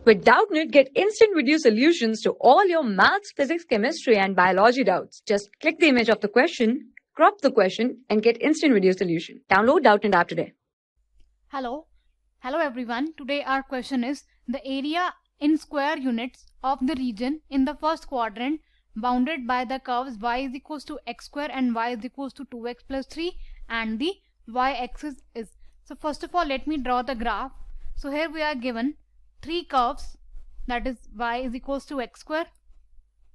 With Doubtnut, get instant video solutions to all your maths, physics, chemistry, and biology doubts. Just click the image of the question, crop the question, and get instant video solution. Download Doubtnut app today. Hello everyone. Today our question is the area in square units of the region in the first quadrant bounded by the curves y is equals to x square and y is equals to 2x plus 3 and the y-axis is. So first of all, let me draw the graph. So here we are given three curves, that is y is equals to x square,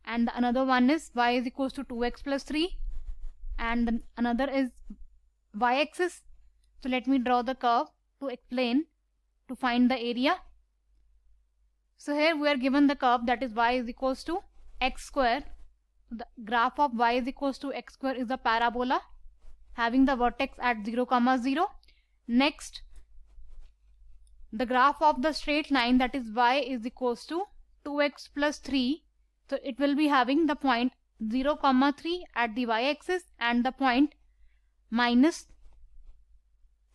and another one is y is equals to 2x plus 3, and another is y-axis. So let me draw the curve to explain, to find the area. So here we are given the curve, that is y is equals to x square. The graph of y is equals to x square is a parabola having the vertex at 0, 0. Next, the graph of the straight line, that is y is equals to 2x plus 3. So it will be having the point 0, 3 at the y-axis and the point minus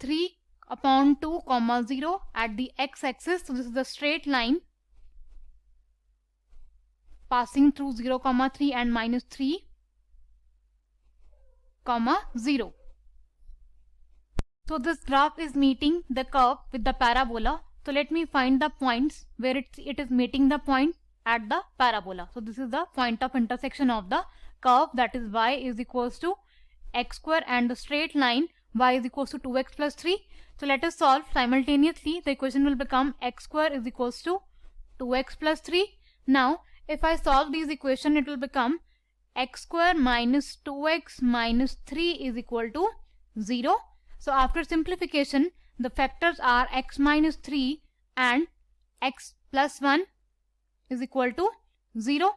3 upon 2, 0 at the x-axis. So this is the straight line passing through 0, 3 and minus 3, 0. So this graph is meeting the curve with the parabola. So let me find the points where it is meeting the point at the parabola. So this is the point of intersection of the curve, that is y is equals to x square and the straight line y is equals to 2x plus 3. So let us solve simultaneously. The equation will become x square is equals to 2x plus 3. Now if I solve these equation, it will become x square minus 2x minus 3 is equal to 0. So after simplification, the factors are x minus 3 and x plus 1 is equal to 0.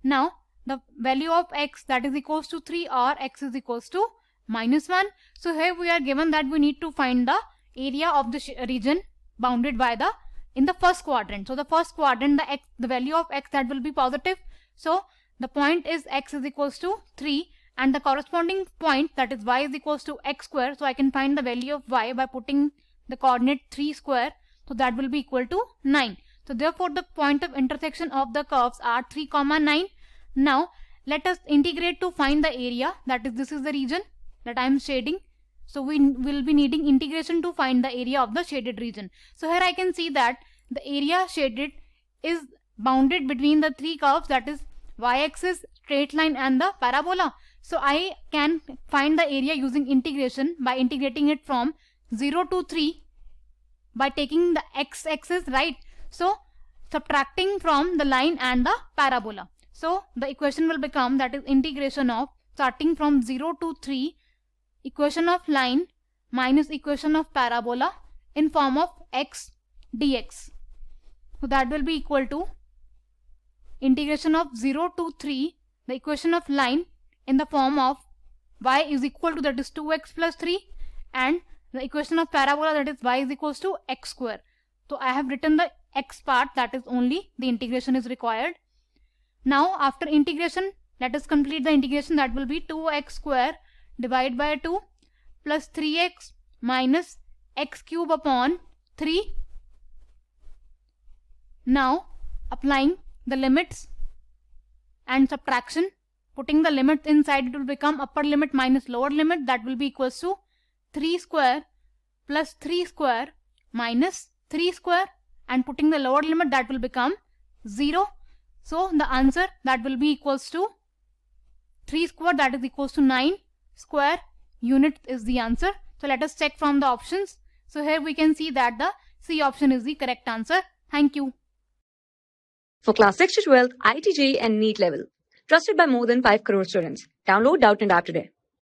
Now the value of x, that is equals to 3, or x is equals to minus 1. So here we are given that we need to find the area of the region bounded by the in the first quadrant. So the first quadrant, the value of x, that will be positive. So the point is x is equals to 3 and the corresponding point, that is y is equals to x square. So I can find the value of y by putting the coordinate 3 square. So that will be equal to 9. So therefore the point of intersection of the curves are 3, 9. Now let us integrate to find the area, that is this is the region that I am shading. So we will be needing integration to find the area of the shaded region. So here I can see that the area shaded is bounded between the three curves, that is y-axis, straight line and the parabola. So I can find the area using integration by integrating it from 0 to 3 by taking the x-axis, right? So subtracting from the line and the parabola. So the equation will become, that is integration of starting from 0 to 3, equation of line minus equation of parabola in form of x dx. So that will be equal to integration of 0 to 3, the equation of line in the form of y is equal to, that is 2x plus 3, and the equation of parabola, that is y is equals to x square. So I have written the x part, that is only the integration is required. Now after integration, let us complete the integration. That will be 2x square divided by 2 plus 3x minus x cube upon 3. Now applying the limits and subtraction, putting the limits inside, it will become upper limit minus lower limit, that will be equals to 3 square plus 3 square minus 3 square, and putting the lower limit, that will become 0. So the answer, that will be equals to 3 square, that is equals to 9 square unit is the answer. So let us check from the options. So here we can see that the C option is the correct answer. Thank you. For class 6 to 12, IIT JEE and NEET level. Trusted by more than 5 crore students. Download Doubtnut app today.